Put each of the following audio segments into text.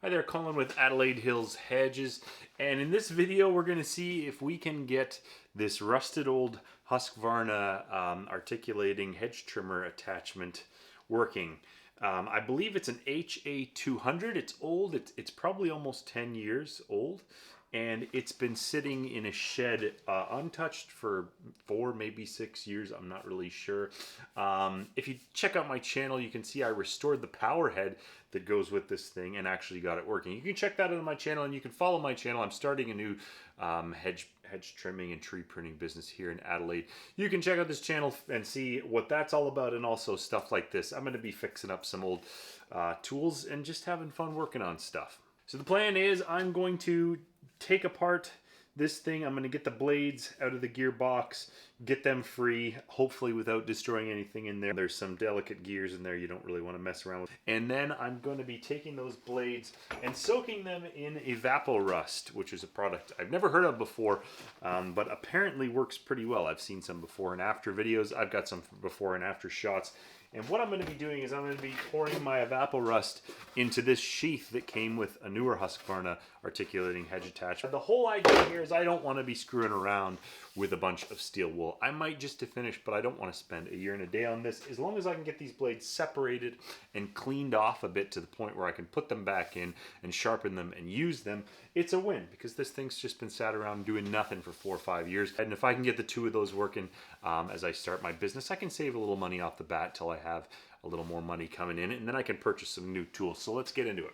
Hi there, Colin with Adelaide Hills Hedges, and in this video we're going to see if we can get this rusted old Husqvarna articulating hedge trimmer attachment working. I believe it's an HA200. It's old. It's probably almost 10 years old, and it's been sitting in a shed untouched for 4, maybe 6 years. I'm not really sure. If you check out my channel, you can see I restored the power head that goes with this thing and actually got it working. You can check that out on my channel, and you can follow my channel. I'm starting a new hedge trimming and tree pruning business here in Adelaide. You can check out this channel and see what that's all about, and also stuff like this. I'm going to be fixing up some old tools and just having fun working on stuff. So the plan is I'm going to take apart this thing. I'm going to get the blades out of the gearbox, get them free, hopefully without destroying anything in there. There's some delicate gears in there you don't really want to mess around with. And then I'm going to be taking those blades and soaking them in Evapo-Rust, which is a product I've never heard of before, but apparently works pretty well. I've seen some before and after videos. I've got some before and after shots. And what I'm going to be doing is I'm going to be pouring my Evapo-Rust into this sheath that came with a newer Husqvarna articulating hedge attachment. The whole idea here is I don't want to be screwing around with a bunch of steel wool. I might just to finish, but I don't want to spend a year and a day on this. As long as I can get these blades separated and cleaned off a bit to the point where I can put them back in and sharpen them and use them, it's a win, because this thing's just been sat around doing nothing for 4 or 5 years. And if I can get the 2 of those working as I start my business, I can save a little money off the bat till I have a little more money coming in, and then I can purchase some new tools. So let's get into it.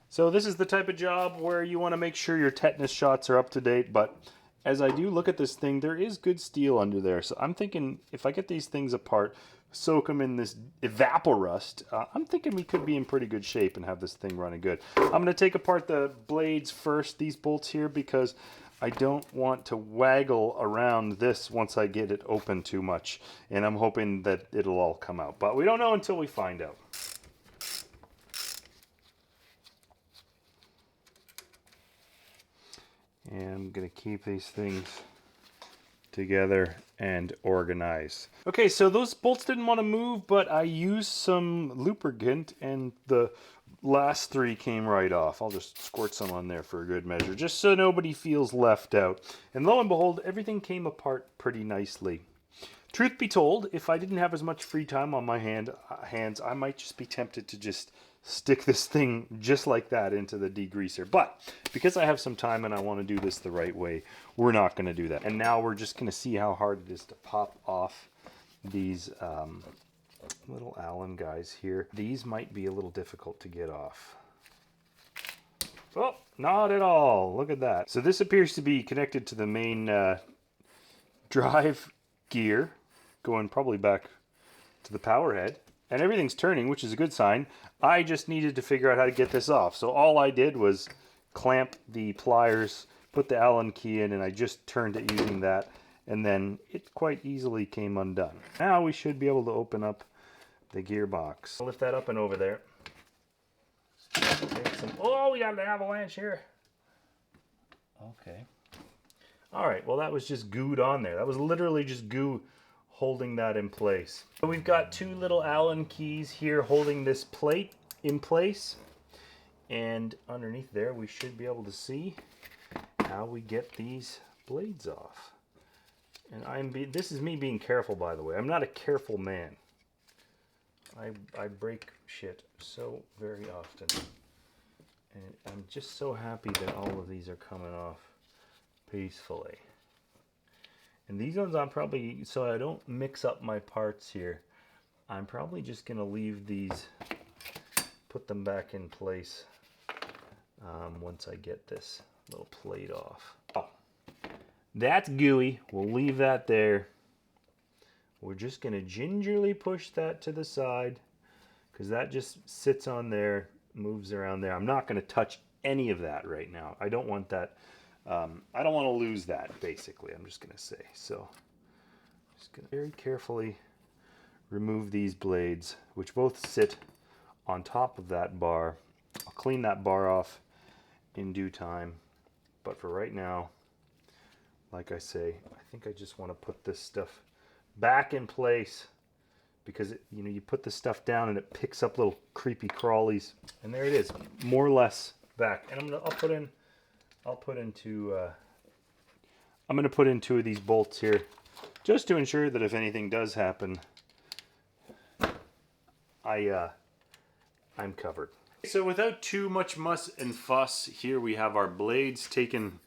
So this is the type of job where you want to make sure your tetanus shots are up to date, but as I do look at this thing, there is good steel under there. So I'm thinking if I get these things apart, soak them in this Evapo-Rust, I'm thinking we could be in pretty good shape and have this thing running good. I'm going to take apart the blades first, these bolts here, because I don't want to waggle around this once I get it open too much. And I'm hoping that it'll all come out. But we don't know until we find out. And I'm going to keep these things together and organized. Okay, so those bolts didn't want to move, but I used some lubricant and the last 3 came right off. I'll just squirt some on there for a good measure, just so nobody feels left out. And lo and behold, everything came apart pretty nicely. Truth be told, if I didn't have as much free time on my hands, I might just be tempted to just stick this thing just like that into the degreaser. But because I have some time and I want to do this the right way, we're not going to do that. And now we're just going to see how hard it is to pop off these little Allen guys here. These might be a little difficult to get off. Oh, not at all. Look at that. So this appears to be connected to the main drive gear, going probably back to the power head. And everything's turning, which is a good sign. I just needed to figure out how to get this off. So all I did was clamp the pliers, put the Allen key in, and I just turned it using that. And then it quite easily came undone. Now we should be able to open up the gearbox. I'll lift that up and over there. Oh, we got an avalanche here. Okay. All right, well that was just gooed on there. That was literally just goo holding that in place. So we've got 2 little Allen keys here holding this plate in place. And underneath there we should be able to see how we get these blades off. And this is me being careful, by the way. I'm not a careful man. I break shit so very often. And I'm just so happy that all of these are coming off peacefully. And these ones I'm probably, so I don't mix up my parts here, I'm probably just going to leave these, put them back in place once I get this little plate off. Oh, that's gooey. We'll leave that there. We're just going to gingerly push that to the side because that just sits on there, moves around there. I'm not going to touch any of that right now. I don't want that. I don't want to lose that, basically, I'm just going to say. So just going to very carefully remove these blades, which both sit on top of that bar. I'll clean that bar off in due time. But for right now, like I say, I think I just want to put this stuff back in place because you put the stuff down and it picks up little creepy crawlies. And there it is, more or less back. And I'm gonna put in 2 of these bolts here, just to ensure that if anything does happen, I'm covered. So without too much muss and fuss, here we have our blades taken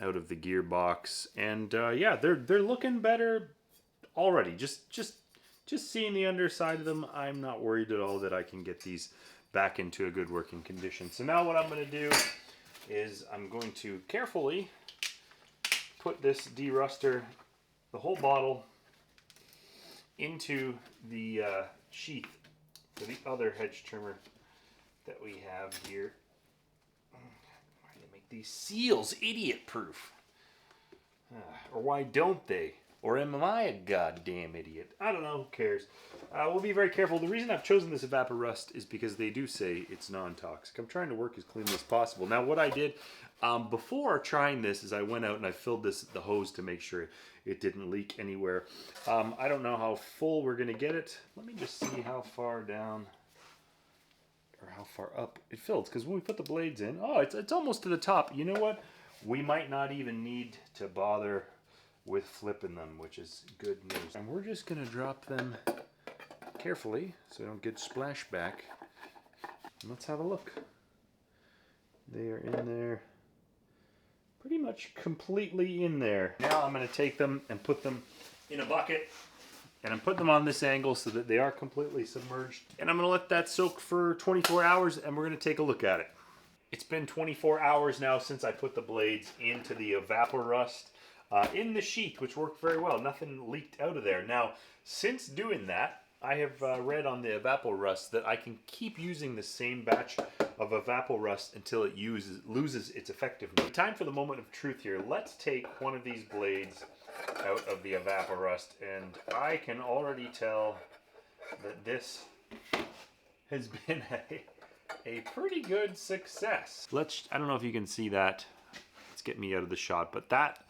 out of the gearbox, and yeah, they're looking better already. Just seeing the underside of them, I'm not worried at all that I can get these back into a good working condition. So now what I'm going to do is I'm going to carefully put this deruster, the whole bottle, into the sheath for the other hedge trimmer that we have here. Why do they make these seals idiot proof? Or why don't they? Or am I a goddamn idiot? I don't know, who cares? We'll be very careful. The reason I've chosen this Evaporust is because they do say it's non-toxic. I'm trying to work as cleanly as possible. Now what I did before trying this is I went out and I filled the hose to make sure it didn't leak anywhere. I don't know how full we're going to get it. Let me just see how far down or how far up it fills. Because when we put the blades in, oh, it's almost to the top. You know what? We might not even need to bother with flipping them, which is good news. And we're just going to drop them carefully so they don't get splashed back. And let's have a look. They are in there, pretty much completely in there. Now I'm going to take them and put them in a bucket, and I'm putting them on this angle so that they are completely submerged. And I'm going to let that soak for 24 hours, and we're going to take a look at it. It's been 24 hours now since I put the blades into the Evaporust in the sheath, which worked very well. Nothing leaked out of there. Now, since doing that, I have read on the Evaporust that I can keep using the same batch of Evaporust until it loses its effectiveness. Time for the moment of truth here. Let's take one of these blades out of the Evaporust, and I can already tell that this has been a pretty good success. I don't know if you can see that. Let's get me out of the shot, but that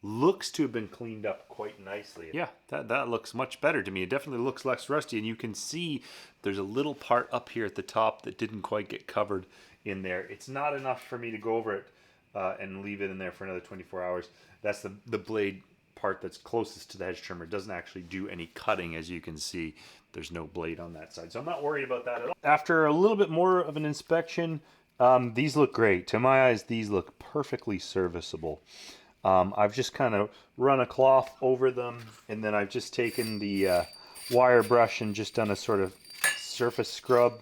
looks to have been cleaned up quite nicely. Yeah, that looks much better to me. It definitely looks less rusty, and you can see there's a little part up here at the top that didn't quite get covered in there. It's not enough for me to go over it and leave it in there for another 24 hours. That's the blade part that's closest to the hedge trimmer. It doesn't actually do any cutting, as you can see. There's no blade on that side, so I'm not worried about that at all. After a little bit more of an inspection, these look great. To my eyes, these look perfectly serviceable. I've just kind of run a cloth over them, and then I've just taken the wire brush and just done a sort of surface scrub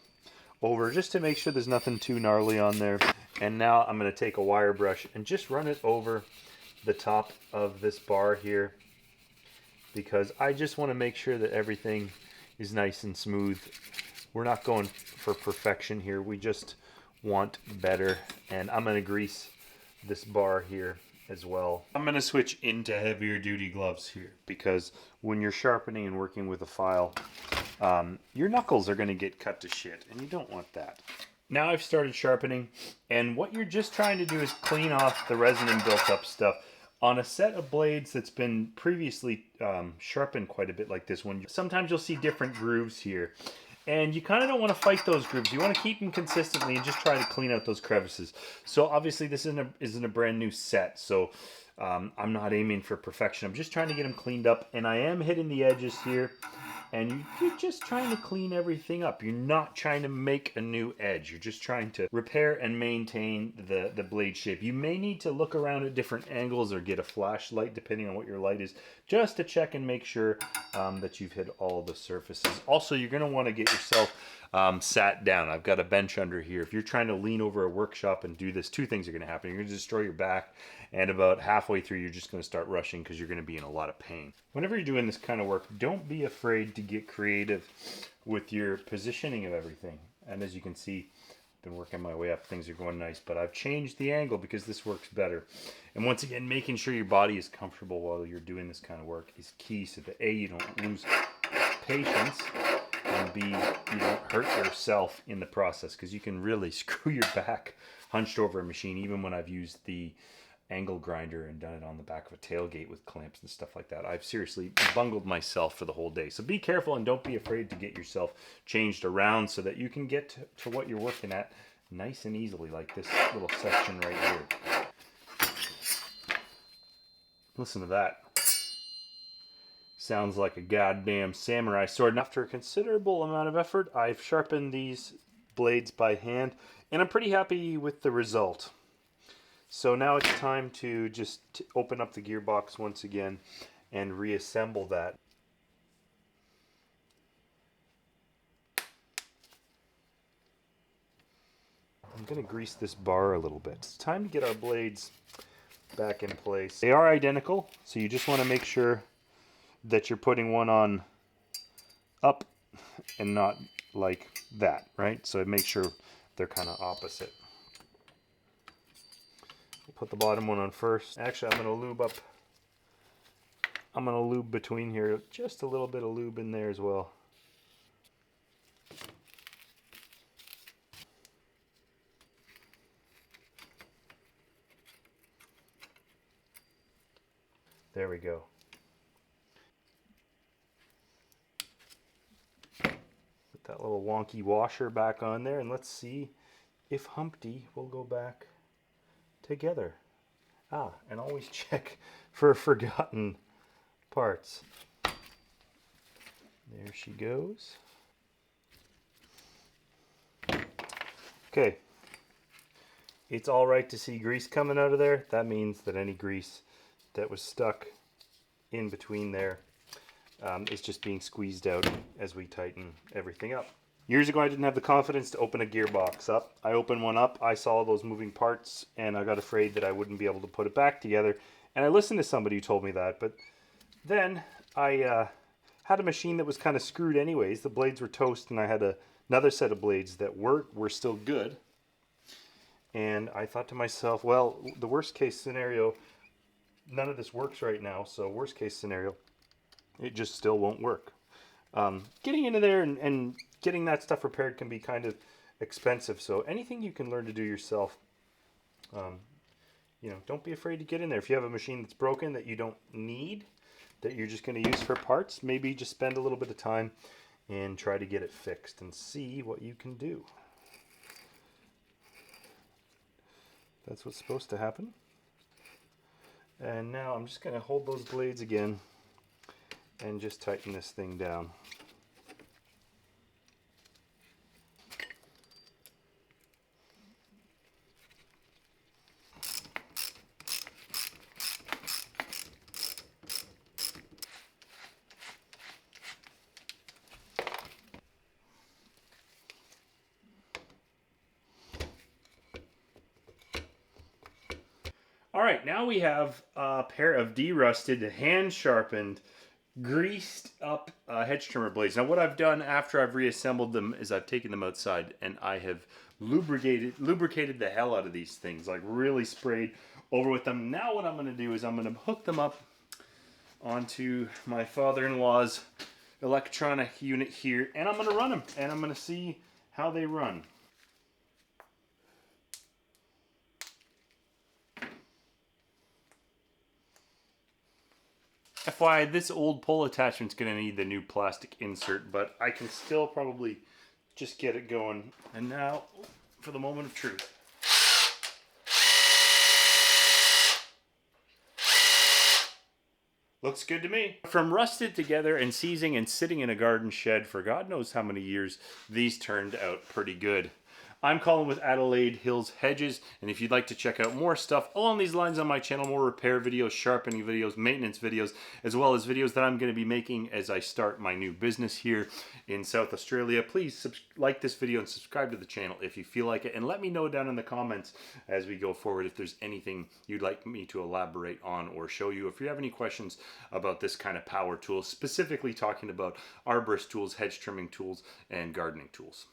over just to make sure there's nothing too gnarly on there. And now I'm going to take a wire brush and just run it over the top of this bar here, because I just want to make sure that everything is nice and smooth. We're not going for perfection here. We just want better. And I'm going to grease this bar here as well. I'm going to switch into heavier duty gloves here, because when you're sharpening and working with a file, your knuckles are going to get cut to shit, and you don't want that. Now I've started sharpening, and what you're just trying to do is clean off the resin and built up stuff. On a set of blades that's been previously sharpened quite a bit like this one, sometimes you'll see different grooves here. And you kind of don't want to fight those grooves. You want to keep them consistently and just try to clean out those crevices. So obviously this isn't a brand new set, so I'm not aiming for perfection. I'm just trying to get them cleaned up, and I am hitting the edges here. And you're just trying to clean everything up. You're not trying to make a new edge. You're just trying to repair and maintain the blade shape. You may need to look around at different angles or get a flashlight, depending on what your light is, just to check and make sure that you've hit all the surfaces. Also, you're going to want to get yourself sat down. I've got a bench under here. If you're trying to lean over a workshop and do this, 2 things are going to happen. You're going to destroy your back, and about halfway through, you're just going to start rushing because you're going to be in a lot of pain. Whenever you're doing this kind of work, don't be afraid to get creative with your positioning of everything. And as you can see, I've been working my way up. Things are going nice, but I've changed the angle because this works better. And once again, making sure your body is comfortable while you're doing this kind of work is key, so that A, you don't lose patience, and B, you don't hurt yourself in the process, because you can really screw your back hunched over a machine, even when I've used the angle grinder and done it on the back of a tailgate with clamps and stuff like that. I've seriously bungled myself for the whole day. So be careful and don't be afraid to get yourself changed around so that you can get to what you're working at nice and easily, like this little section right here. Listen to that. Sounds like a goddamn samurai sword. And after a considerable amount of effort, I've sharpened these blades by hand, and I'm pretty happy with the result. So now it's time to just open up the gearbox once again and reassemble that. I'm going to grease this bar a little bit. It's time to get our blades back in place. They are identical, so you just want to make sure that you're putting one on up and not like that, right? So make sure they're kind of opposite. We'll put the bottom one on first. Actually, I'm going to lube between here, just a little bit of lube in there as well. There we go. Put that little wonky washer back on there, and let's see if Humpty will go back together. And always check for forgotten parts. There she goes. Okay. It's all right to see grease coming out of there. That means that any grease that was stuck in between there is just being squeezed out as we tighten everything up. Years ago, I didn't have the confidence to open a gearbox up. I opened one up, I saw those moving parts, and I got afraid that I wouldn't be able to put it back together. And I listened to somebody who told me that, but then I had a machine that was kind of screwed anyways. The blades were toast, and I had another set of blades that were still good. And I thought to myself, well, the worst case scenario, none of this works right now, so worst case scenario, it just still won't work. Getting into there and getting that stuff repaired can be kind of expensive, so anything you can learn to do yourself, you know, don't be afraid to get in there. If you have a machine that's broken that you don't need, that you're just going to use for parts, maybe just spend a little bit of time and try to get it fixed and see what you can do. That's what's supposed to happen. And now I'm just going to hold those blades again and just tighten this thing down. All right, now we have a pair of derusted, hand-sharpened, greased up hedge trimmer blades. Now what I've done after I've reassembled them is I've taken them outside and I have lubricated the hell out of these things, like really sprayed over with them. Now what I'm going to do is I'm going to hook them up onto my father-in-law's electronic unit here, and I'm going to run them, and I'm going to see how they run. FYI, this old pull attachment's going to need the new plastic insert, but I can still probably just get it going. And now, for the moment of truth. Looks good to me. From rusted together and seizing and sitting in a garden shed for God knows how many years, these turned out pretty good. I'm Colin with Adelaide Hills Hedges, and if you'd like to check out more stuff along these lines on my channel, more repair videos, sharpening videos, maintenance videos, as well as videos that I'm going to be making as I start my new business here in South Australia, please like this video and subscribe to the channel if you feel like it, and let me know down in the comments as we go forward if there's anything you'd like me to elaborate on or show you. If you have any questions about this kind of power tool, specifically talking about arborist tools, hedge trimming tools, and gardening tools.